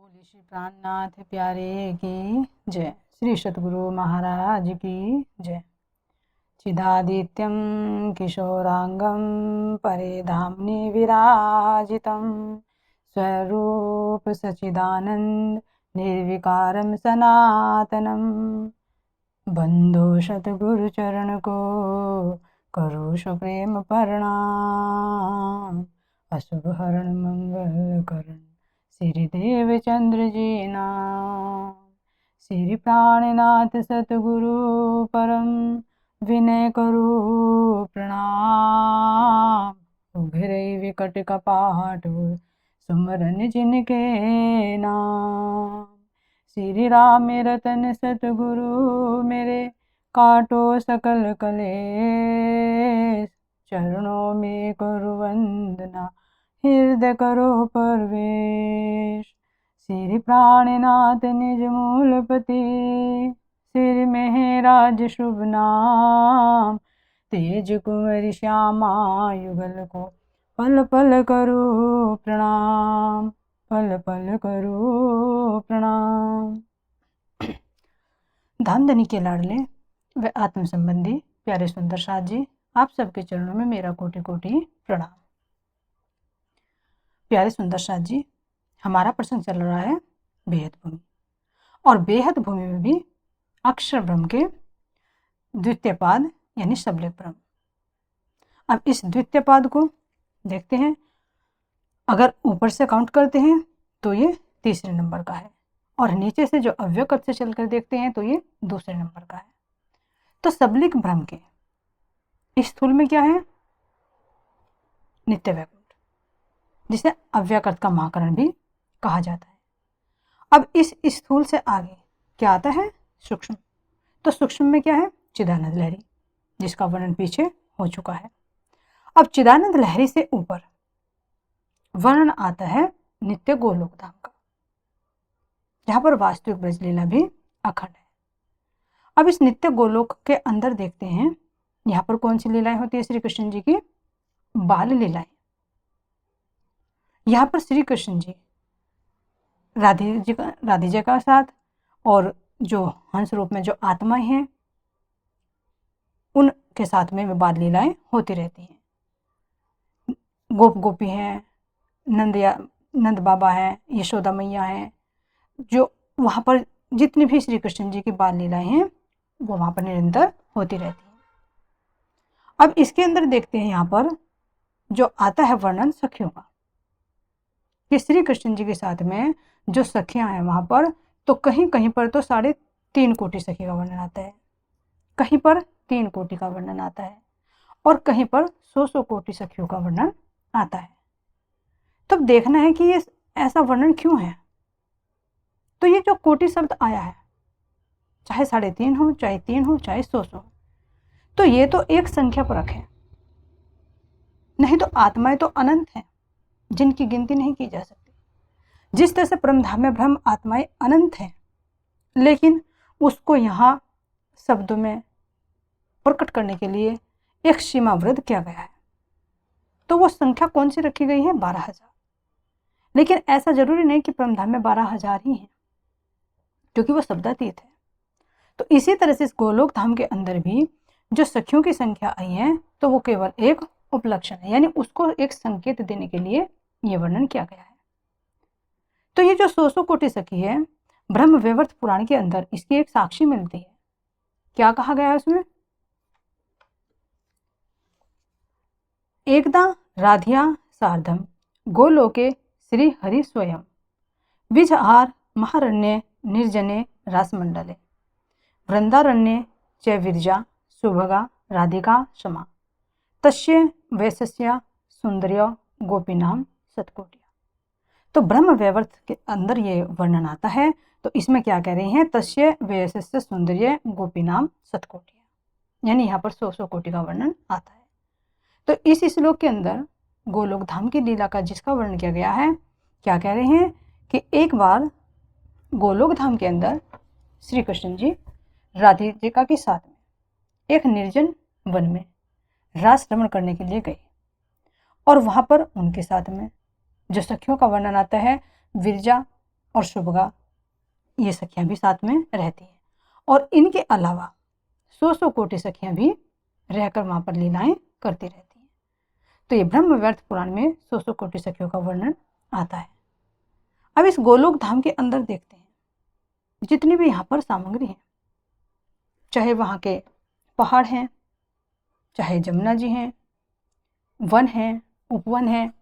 बोली श्री प्राणनाथ प्यारे की जय। श्री सतगुरु महाराज की जय। चिदादित्यं किशोरांगं परेधाम्नि विराजितं स्वरूप सचिदानंद निर्विकारं सनातनं। बंधु सतगुरु चरण को करो सुप्रेम प्रणाम। अशुभ हरण मंगल करण श्री देवचंद्र जी नाम। श्री प्राणनाथ सतगुरु परम विनय करो प्रणाम। उघरे विकट कपाट सुमरन जिनके नाम। श्री राम रतन सतगुरु मेरे काटो सकल कलेश। चरणों में करो वंदना हृदय करो प्रवेश। श्री प्राणनाथ निज मूलपति श्री मेहराज शुभ नाम। तेज कुंवर श्यामा युगल को पल पल करो प्रणाम। पल पल करो प्रणाम। धामधनी के लाडले व आत्म संबंधी प्यारे सुंदर साथ जी, आप सबके चरणों में मेरा कोटि कोटि प्रणाम। प्यारे सुंदर साथ जी, हमारा प्रसंग चल रहा है बेहद भूमि, और बेहद भूमि में भी अक्षर ब्रह्म के द्वितीय पाद यानी सबले ब्रह्म। अब इस द्वितीय पाद को देखते हैं। अगर ऊपर से काउंट करते हैं तो ये तीसरे नंबर का है, और नीचे से जो अव्यक्त से चलकर देखते हैं तो ये दूसरे नंबर का है। तो सबलिक ब्रह्म के इस स्थूल में क्या है? नित्य वैकुंठ, जिसे अव्यक्त का महाकरण भी कहा जाता है। अब इस स्थूल से आगे क्या आता है? सूक्ष्म। तो सूक्ष्म में क्या है? चिदानंद लहरी, जिसका वर्णन पीछे हो चुका है। अब चिदानंद लहरी से ऊपर वर्णन आता है नित्य गोलोक धाम का, जहां पर वास्तविक ब्रजलीला भी अखंड है। अब इस नित्य गोलोक के अंदर देखते हैं, यहाँ पर कौन सी लीलाएं होती है? श्री कृष्ण जी की बाल लीलाएं। यहाँ पर श्री कृष्ण जी राधे जी का साथ, और जो हंस रूप में जो आत्माएं हैं उनके साथ में बाल लीलाएं होती रहती हैं। गोप गोपी हैं, नंद बाबा हैं, यशोदा मैया हैं, जो वहाँ पर जितनी भी श्री कृष्ण जी की बाल लीलाएं हैं वो वहाँ पर निरंतर होती रहती हैं। अब इसके अंदर देखते हैं, यहाँ पर जो आता है वर्णन सखियों का, कि श्री कृष्ण जी के साथ में जो सखियां हैं वहाँ पर, तो कहीं कहीं पर तो 3.5 कोटि सखी का वर्णन आता है, कहीं पर 3 कोटि का वर्णन आता है, और कहीं पर 100 कोटि सखियों का वर्णन आता है। तब देखना है कि ये ऐसा वर्णन क्यों है। तो ये जो कोटि शब्द आया है, चाहे 3.5 हो, चाहे 3 हो, चाहे 100 हो, तो ये तो एक संख्या परक है। नहीं तो आत्माएं तो अनंत हैं, जिनकी गिनती नहीं की जा सकती। जिस तरह से परमधाम में ब्रह्म आत्माएं अनंत हैं, लेकिन उसको यहाँ शब्दों में प्रकट करने के लिए एक सीमावृद्ध किया गया है। तो वो संख्या कौन सी रखी गई है? 12,000। लेकिन ऐसा जरूरी नहीं कि परमधाम में 12,000 ही हैं, क्योंकि वो शब्दातीत है। तो इसी तरह से इस गोलोक धाम के अंदर भी जो सखियों की संख्या आई है, तो वो केवल एक उपलक्षण है, यानी उसको एक संकेत देने के लिए ये वर्णन किया गया है। तो ये जो 100 कोटि सखी है, ब्रह्म वैवर्त पुराण के अंदर इसकी एक साक्षी मिलती है। क्या कहा गया है उसमें? एकदा राधिया सार्धम गोलोके श्री हरि स्वयं विजहार महारण्ये निर्जने रासमंडले वृंदारण्ये च विरजा सुभगा राधिका क्षमा तस्य वैश्य सुंदर्य गोपीनाम सतकोटिया। तो ब्रह्म वैवर्त के अंदर ये वर्णन आता है। तो इसमें क्या कह रहे हैं? तस्य वैश्य सुंदर्य गोपीनाम सतकोटिया, यानी यहाँ पर 100 कोटि का वर्णन आता है। तो इस श्लोक के अंदर गोलोक धाम की लीला का जिसका वर्णन किया गया है, क्या कह रहे हैं कि एक बार गोलोक धाम के अंदर श्री कृष्ण जी राधिका के साथ में एक निर्जन वन में रास रमण करने के लिए गए, और वहां पर उनके साथ में जो सखियों का वर्णन आता है, विरजा और शुभगा, ये सखियां भी साथ में रहती हैं। और इनके अलावा 100 कोटि सखियां भी रहकर वहां पर लीलाएं करती रहती हैं। तो ये ब्रह्म व्यर्थ पुराण में 100 कोटि सखियों का वर्णन आता है। अब इस गोलोक धाम के अंदर देखते हैं, जितनी भी यहाँ पर सामग्री है, चाहे वहाँ के पहाड़ हैं, चाहे जमुना जी हैं, वन हैं, उपवन हैं,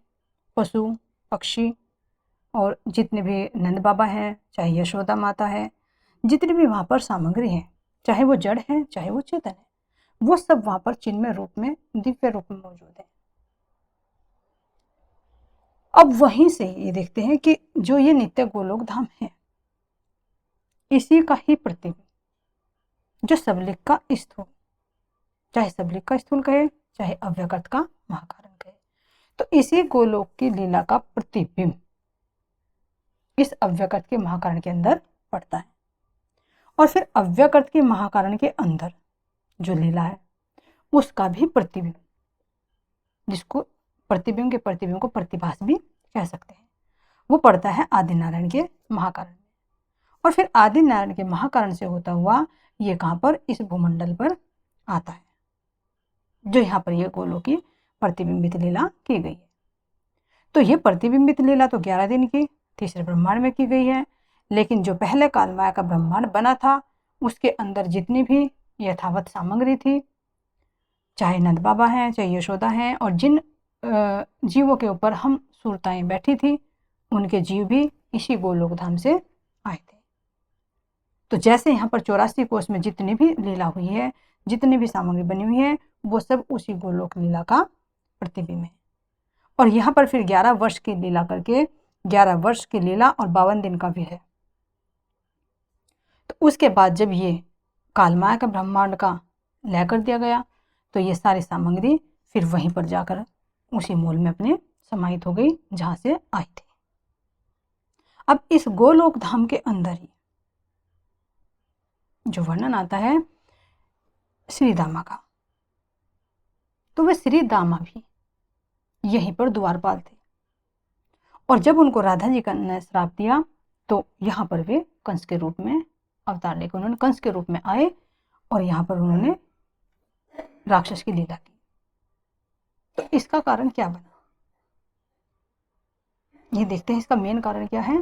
पशु पक्षी, और जितने भी नंद बाबा हैं, चाहे यशोदा माता है, जितनी भी वहाँ पर सामग्री है, चाहे वो जड़ है चाहे वो चेतन है, वो सब वहाँ पर चिन्मय रूप में, दिव्य रूप में मौजूद है। अब वहीं से ये देखते हैं कि जो ये नित्य गोलोक धाम है, इसी का ही प्रतिबिंब जो सबलिक का स्थूल, चाहे सबलिक का स्थूल कहे चाहे अव्यकृत का महाकारण कहे, तो इसी गोलोक की लीला का प्रतिबिंब इस अव्यकृत के महाकारण के अंदर पड़ता है। और फिर अव्यकृत के महाकारण के अंदर जो लीला है उसका भी प्रतिबिंब, जिसको प्रतिबिंब के प्रतिबिंब को प्रतिभास भी कह सकते हैं, वो पड़ता है आदि नारायण के महाकारण में। और फिर आदि नारायण के महाकारण से होता हुआ ये कहाँ पर, इस भूमंडल पर आता है, जो यहाँ पर ये गोलोक की प्रतिबिंबित लीला की गई है। तो ये प्रतिबिंबित लीला तो 11 दिन की तीसरे ब्रह्मांड में की गई है, लेकिन जो पहले काल माया का ब्रह्मांड बना था उसके अंदर जितनी भी यथावत सामग्री थी, चाहे नंद बाबा हैं चाहे यशोदा हैं, और जिन जीवों के ऊपर हम सुरताएं बैठी थी, उनके जीव भी इसी गोलोक धाम से आए थे। तो जैसे यहाँ पर 84 कोष में जितनी भी लीला हुई है, जितनी भी सामग्री बनी हुई है, वो सब उसी गोलोक लीला का प्रतिबिंब है। और यहाँ पर फिर 11 वर्ष की लीला करके, 11 वर्ष की लीला और 52 दिन का भी है। तो उसके बाद जब ये कालमाया का ब्रह्मांड का लय कर दिया गया, तो ये सारी सामग्री फिर वहीं पर जाकर उसी मूल में अपने समाहित हो गई जहाँ से आई थी। अब इस गोलोक धाम के अंदर ही जो वर्णन आता है श्री दामा का, तो वे श्री दामा भी यहीं पर द्वारपाल थे। और जब उनको राधा जी का ने श्राप दिया, तो यहाँ पर वे कंस के रूप में अवतार लेकर उन्होंने कंस के रूप में आए और यहाँ पर उन्होंने राक्षस की लीला की। तो इसका कारण क्या बना, ये देखते हैं। इसका मेन कारण क्या है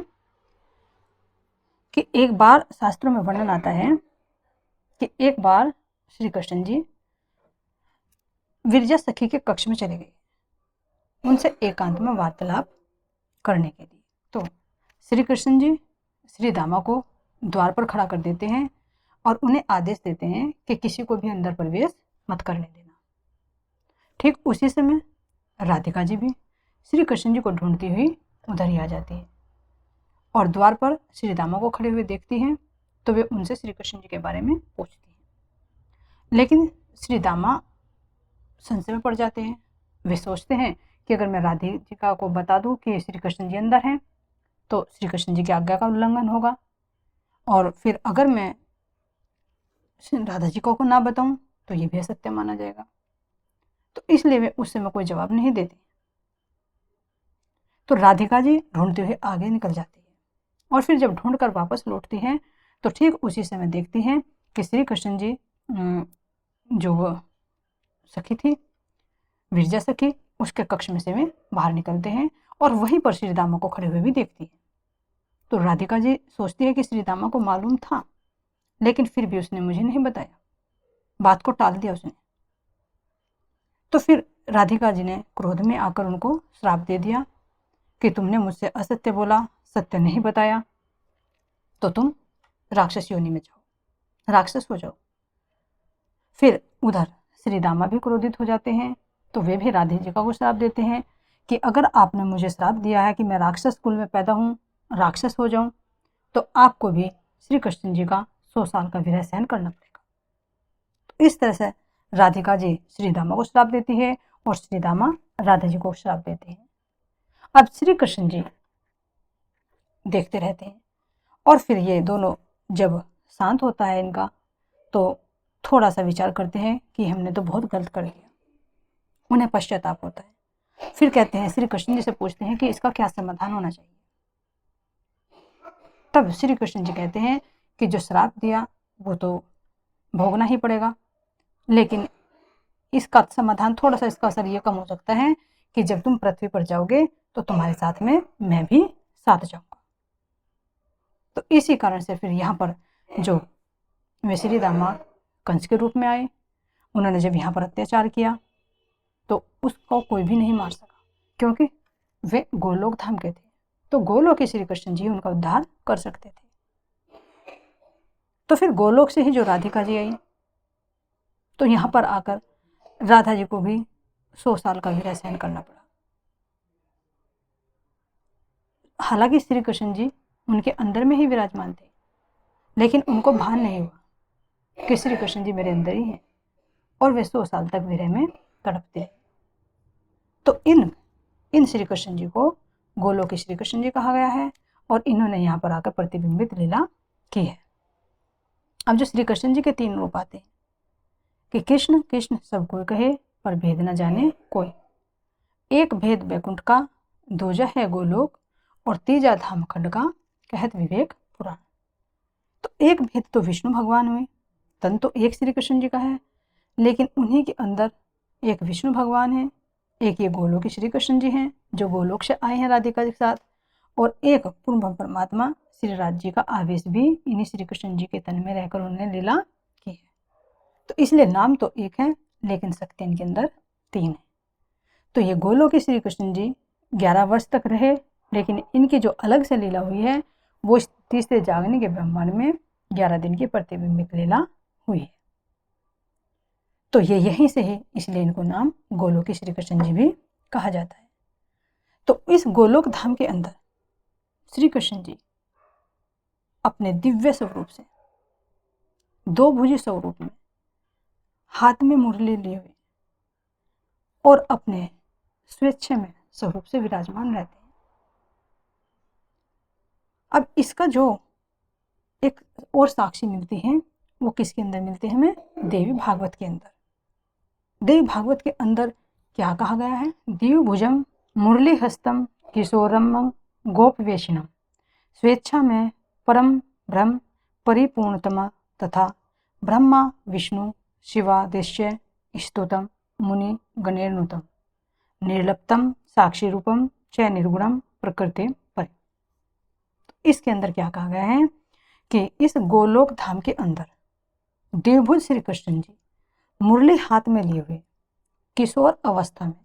कि एक बार शास्त्रों में वर्णन आता है कि एक बार श्री कृष्ण जी विरजा सखी के कक्ष में चले गए, उनसे एकांत में वार्तालाप करने के लिए। तो श्री कृष्ण जी श्री दामा को द्वार पर खड़ा कर देते हैं और उन्हें आदेश देते हैं कि किसी को भी अंदर प्रवेश मत करने देना। ठीक उसी समय राधिका जी भी श्री कृष्ण जी को ढूंढती हुई उधर ही आ जाती है और द्वार पर श्री दामा को खड़े हुए देखती हैं, तो वे उनसे श्री कृष्ण जी के बारे में पूछती हैं। लेकिन श्री दामा संशय में पड़ जाते हैं। वे सोचते हैं कि अगर मैं राधिका को बता दूं कि श्री कृष्ण जी अंदर हैं, तो श्री कृष्ण जी की आज्ञा का उल्लंघन होगा, और फिर अगर मैं राधा जी को ना बताऊं तो ये भी असत्य माना जाएगा। तो इसलिए वे उस समय कोई जवाब नहीं देते। तो राधिका जी ढूंढते हुए आगे निकल जाती है और फिर जब ढूंढ कर वापस लौटती हैं, तो ठीक उसी समय देखती हैं कि श्री कृष्ण जी जो वो सखी थी विरजा सखी, उसके कक्ष में से वे बाहर निकलते हैं और वहीं पर श्री दामा को खड़े हुए भी देखती है। तो राधिका जी सोचती है कि श्री दामा को मालूम था, लेकिन फिर भी उसने मुझे नहीं बताया, बात को टाल दिया उसने। तो फिर राधिका जी ने क्रोध में आकर उनको श्राप दे दिया कि तुमने मुझसे असत्य बोला, सत्य नहीं बताया, तो तुम राक्षस योनि में जाओ, राक्षस हो जाओ। फिर उधर श्री दामा भी क्रोधित हो जाते हैं, तो वे भी राधिका को श्राप देते हैं कि अगर आपने मुझे श्राप दिया है कि मैं राक्षस कुल में पैदा हूँ, राक्षस हो जाऊं, तो आपको भी श्री कृष्ण जी का 100 साल का विरह सहन करना पड़ेगा। तो इस तरह से राधिका जी श्री दामा को श्राप देती है और श्री दामा राधा जी को श्राप देते हैं। अब श्री कृष्ण जी देखते रहते हैं और फिर ये दोनों जब शांत होता है इनका, तो थोड़ा सा विचार करते हैं कि हमने तो बहुत गलत कर दिया। उन्हें पश्चाताप होता है। फिर कहते हैं, श्री कृष्ण जी से पूछते हैं कि इसका क्या समाधान होना चाहिए। तब श्री कृष्ण जी कहते हैं कि जो श्राप दिया वो तो भोगना ही पड़ेगा, लेकिन इसका समाधान थोड़ा सा, इसका असर ये कम हो सकता है कि जब तुम पृथ्वी पर जाओगे तो तुम्हारे साथ में मैं भी साथ जाऊंगा। तो इसी कारण से फिर यहाँ पर जो वे श्री रामा कंस के रूप में आए, उन्होंने जब यहाँ पर अत्याचार किया तो उसको कोई भी नहीं मार सका, क्योंकि वे गोलोक धाम के थे। तो गोलोक के श्री कृष्ण जी उनका उद्धार कर सकते थे। तो फिर गोलोक से ही जो राधिका जी आई, तो यहाँ पर आकर राधा जी को भी 100 साल का विरह सहन करना पड़ा। हालांकि श्री कृष्ण जी उनके अंदर में ही विराजमान थे, लेकिन उनको भान नहीं हुआ कि श्री कृष्ण जी मेरे अंदर ही हैं, और वे 100 साल तक विरह में तड़पते रहे। तो इन श्री कृष्ण जी को गोलोक के श्री कृष्ण जी कहा गया है, और इन्होंने यहाँ पर आकर प्रतिबिंबित लीला की है। अब जो श्री कृष्ण जी के 3 रूप आते हैं कि कृष्ण कृष्ण सब कोई कहे पर भेद न जाने कोई, एक भेद बैकुंठ का, दूजा है गोलोक, और तीजा धाम खंड का कहत विवेक पुराण। तो एक भेद तो विष्णु भगवान हुए, तन तो एक श्री कृष्ण जी का है, लेकिन उन्हीं के अंदर एक विष्णु भगवान है, एक ये गोलोक के श्री कृष्ण जी हैं जो गोलोक से आए हैं राधिका के साथ, और एक पूर्ण परमात्मा श्री राज जी का आवेश भी इन्हीं श्री कृष्ण जी के तन में रहकर उन्होंने लीला की है। तो इसलिए नाम तो एक है, लेकिन शक्ति इनके अंदर 3 है। तो ये गोलोक के श्री कृष्ण जी 11 वर्ष तक रहे, लेकिन इनकी जो अलग से लीला हुई है वो इस तीसरे जागने के ब्रह्मांड में 11 दिन की प्रतिबिंबित लीला हुई है। तो ये यहीं से है, इसलिए इनको नाम गोलोक के श्री कृष्ण जी भी कहा जाता है। तो इस गोलोक धाम के अंदर श्री कृष्ण जी अपने दिव्य स्वरूप से 2 भुजी स्वरूप में हाथ में मुरली लिए हुए और अपने स्वेच्छा में स्वरूप से विराजमान रहते हैं। अब इसका जो एक और साक्षी मिलती है वो किसके अंदर मिलती है हमें? देवी भागवत के अंदर। देवी भागवत के अंदर क्या कहा गया है? दिव्यभुजम मुरली हस्तम किशोरम गोपवेशिनम स्वेच्छा में परम ब्रह्म परिपूर्णतमा तथा ब्रह्मा विष्णु शिवादिश्य स्तुतम मुनि गणेर्नुतम निर्लप्तम साक्षी रूपम च निर्गुणम प्रकृति पर। इसके अंदर क्या कहा गया है कि इस गोलोक धाम के अंदर देवभुज श्री कृष्ण जी मुरली हाथ में लिए हुए किशोर अवस्था में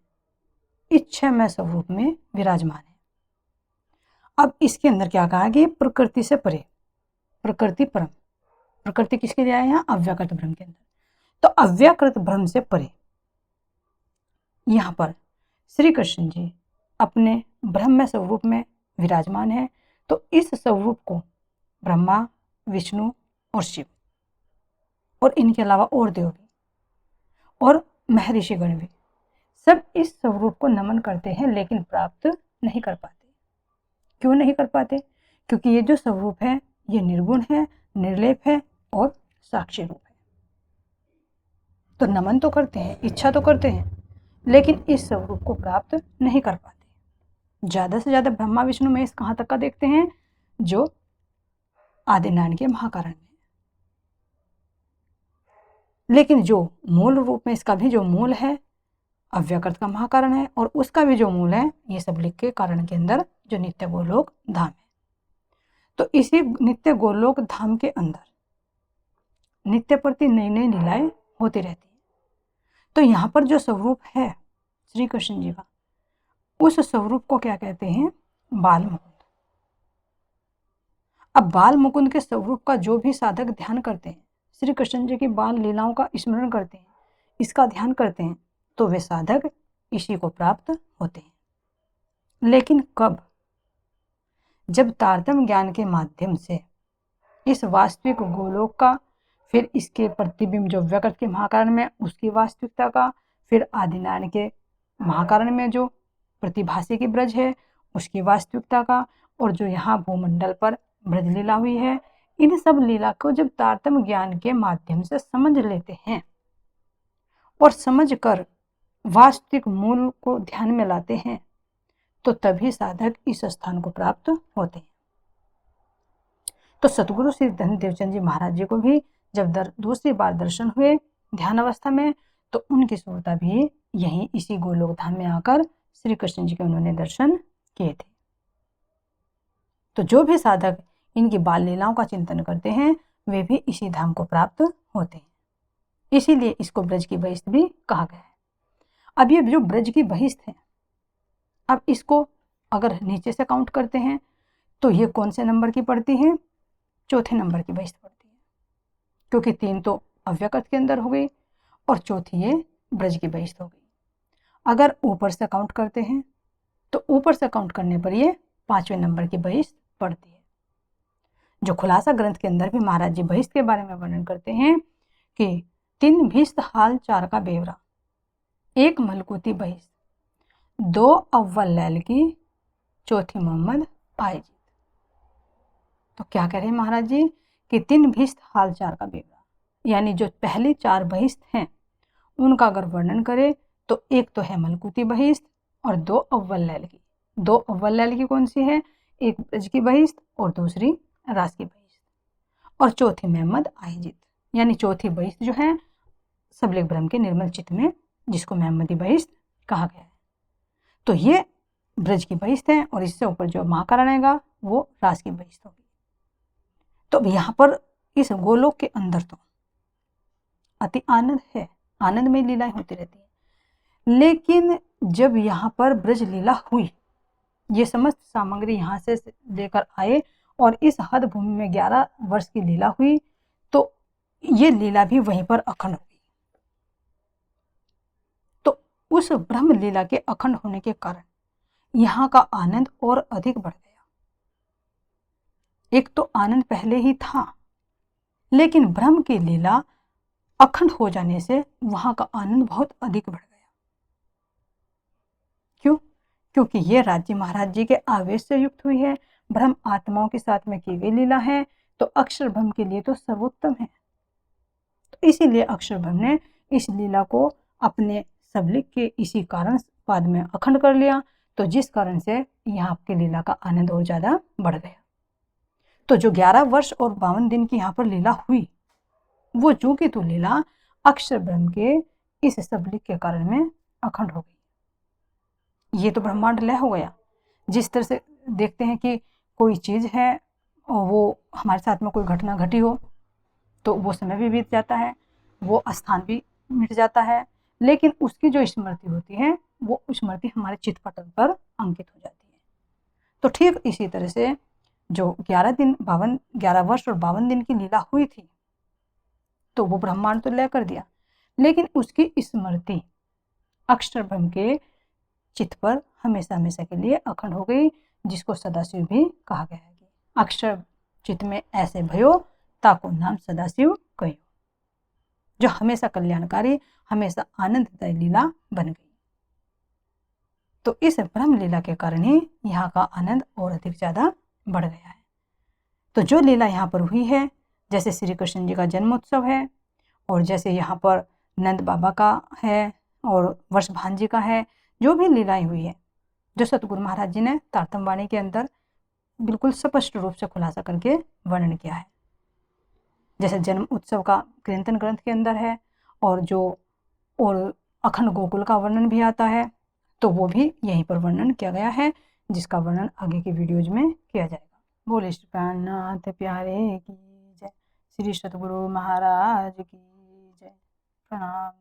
इच्छामय स्वरूप में विराजमान है। अब इसके अंदर क्या कहा कि प्रकृति से परे, प्रकृति परम, प्रकृति किसके लिए आया यहाँ? अव्याकृत ब्रह्म के अंदर। तो अव्याकृत ब्रह्म से परे यहाँ पर श्री कृष्ण जी अपने ब्रह्म स्वरूप में विराजमान है। तो इस स्वरूप को ब्रह्मा विष्णु और शिव और इनके अलावा और देव भी और महर्षिगण भी सब इस स्वरूप को नमन करते हैं, लेकिन प्राप्त नहीं कर पाते। क्यों नहीं कर पाते? क्योंकि ये जो स्वरूप है ये निर्गुण है, निर्लेप है और साक्षी रूप है। तो नमन तो करते हैं, इच्छा तो करते हैं, लेकिन इस स्वरूप को प्राप्त नहीं कर पाते। ज़्यादा से ज़्यादा ब्रह्मा विष्णु महेश कहाँ तक का देखते हैं? जो आदिनारायण के महाकारण में। लेकिन जो मूल रूप में इसका भी जो मूल है अव्याकृत का महाकारण है, और उसका भी जो मूल है ये सब लिख के कारण के अंदर जो नित्य गोलोक धाम है। तो इसी नित्य गोलोक धाम के अंदर नित्य प्रति नई नई लीलाएं होती रहती हैं। तो यहाँ पर जो स्वरूप है श्री कृष्ण जी का, उस स्वरूप को क्या कहते हैं? बाल मुकुंद। अब बाल मुकुंद के स्वरूप का जो भी साधक ध्यान करते हैं, श्री कृष्ण जी की बाल लीलाओं का स्मरण करते हैं, इसका ध्यान करते हैं, तो वे साधक इसी को प्राप्त होते हैं। लेकिन कब? जब तारतम्य ज्ञान के माध्यम से इस वास्तविक गोलोक का, फिर इसके प्रतिबिंब जो व्यकृत के महाकारण में उसकी वास्तविकता का, फिर आदिनारायण के महाकारण में जो प्रतिभासी की ब्रज है उसकी वास्तविकता का, और जो यहाँ भूमंडल पर ब्रज लीला हुई है, इन सब लीला को जब तारतम्य ज्ञान के माध्यम से समझ लेते हैं और समझ कर वास्तविक मूल को ध्यान में लाते हैं, तो तभी साधक इस स्थान को प्राप्त होते हैं। तो सतगुरु श्री धन देवचंद जी महाराज जी को भी जब दूसरी बार दर्शन हुए ध्यान अवस्था में, तो उनकी सुरता भी यहीं इसी गोलोक धाम में आकर श्री कृष्ण जी के उन्होंने दर्शन किए थे। तो जो भी साधक इनकी बाल लीलाओं का चिंतन करते हैं वे भी इसी धाम को प्राप्त होते हैं। इसीलिए इसको ब्रज की बहिष्ठ भी कहा गया है। अब ये जो ब्रज की बहिष्ठ है, अब इसको अगर नीचे से काउंट करते हैं तो ये कौन से नंबर की पड़ती है? चौथे नंबर की बहिष्ठ पड़ती है, क्योंकि 3 तो अव्यक्त के अंदर हो गई और चौथी ये ब्रज की बहिष्ठ हो गई। अगर ऊपर से काउंट करते हैं तो ऊपर से काउंट करने पर ये 5वें नंबर की बहिष्ठ पड़ती है। जो खुलासा ग्रंथ के अंदर भी महाराज जी बहिष्ठ के बारे में वर्णन करते हैं कि 3 भिष्ट हाल 4 का बेवरा, 1 मलकुती बहिष्ठ, 2 अव्वल लैल की, चौथी मोहम्मद आयजीत। तो क्या कह रहे हैं महाराज जी कि 3 भिष्ट हाल 4 का बेवरा, यानी जो पहली 4 बहिष्ठ हैं उनका अगर वर्णन करें तो एक तो है मलकुती बहिष्ठ और 2 अव्वल लैल की। 2 अव्वल लैल की कौन सी है? एक ब्रज की बहिष्ठ और दूसरी रास की बहिष्ठ, और चौथी मोहम्मद आयजीत, यानी चौथी बहिष्ठ जो है सबलिक ब्रह्म के निर्मल चित्त में, जिसको मोहम्मदी बहिष्ठ कहा गया है। तो ये ब्रज की बहिष्ठ है और इससे ऊपर जो महाकारण आएगा वो रास की बहिष्ठ होगी। तो यहाँ पर इस गोलोक के अंदर तो अति आनंद है, आनंद में लीलाएं होती रहती है। लेकिन जब यहाँ पर ब्रज लीला हुई, ये समस्त सामग्री यहाँ से लेकर आए और इस हद भूमि में 11 वर्ष की लीला हुई, तो ये लीला भी वहीं पर अखंड हो गई। तो उस ब्रह्म लीला के अखंड होने के कारण यहाँ का आनंद और अधिक बढ़ गया। एक तो आनंद पहले ही था, लेकिन ब्रह्म की लीला अखंड हो जाने से वहां का आनंद बहुत अधिक बढ़ गया। क्यों? क्योंकि ये राज्य महाराज जी के आवेश से युक्त हुई है, ब्रह्म आत्माओं के साथ में की गई लीला है, तो अक्षर ब्रह्म के लिए तो सर्वोत्तम है। तो इसीलिए अक्षर ब्रह्म ने इस लीला को अपने सबलिक के इसी कारण पाद में अखंड कर लिया, तो जिस कारण से यहाँ की लीला का आनंद और ज्यादा बढ़ गया। तो जो 11 वर्ष और 52 दिन की यहाँ पर लीला हुई, वो चूंकि तो लीला अक्षर ब्रह्म के इस सबलिक के कारण में अखंड हो गई। ये तो ब्रह्मांड लय हो गया। जिस तरह से देखते हैं कि कोई चीज है और वो हमारे साथ में कोई घटना घटी हो तो वो समय भी बीत जाता है, वो स्थान भी मिट जाता है, लेकिन उसकी जो स्मृति होती है वो स्मृति हमारे चित्तपटल पर अंकित हो जाती है। तो ठीक इसी तरह से जो 11 वर्ष और 52 दिन की लीला हुई थी, तो वो ब्रह्मांड तो लय कर दिया, लेकिन उसकी स्मृति अक्षर ब्रह्म के चित्त पर हमेशा हमेशा के लिए अखंड हो गई, जिसको सदाशिव भी कहा गया है। अक्षर चित्त में ऐसे भयो ताको नाम सदाशिव कहो, जो हमेशा कल्याणकारी, हमेशा आनंददायी लीला बन गई। तो इस ब्रह्म लीला के कारण ही यहाँ का आनंद और अधिक ज्यादा बढ़ गया है। तो जो लीला यहाँ पर हुई है, जैसे श्री कृष्ण जी का जन्मोत्सव है, और जैसे यहाँ पर नंद बाबा का है और वर्ष भांजी का है, जो भी लीलाएं हुई है, जो सतगुरु महाराज जी ने तारतम वाणी के अंदर बिल्कुल स्पष्ट रूप से खुलासा करके वर्णन किया है। जैसे जन्म उत्सव का कीर्तन ग्रंथ के अंदर है, और अखंड गोकुल का वर्णन भी आता है, तो वो भी यहीं पर वर्णन किया गया है, जिसका वर्णन आगे के वीडियोज में किया जाएगा। बोले श्री प्राणनाथ प्यारे की जय, श्री सतगुरु महाराज की जय। प्रणाम।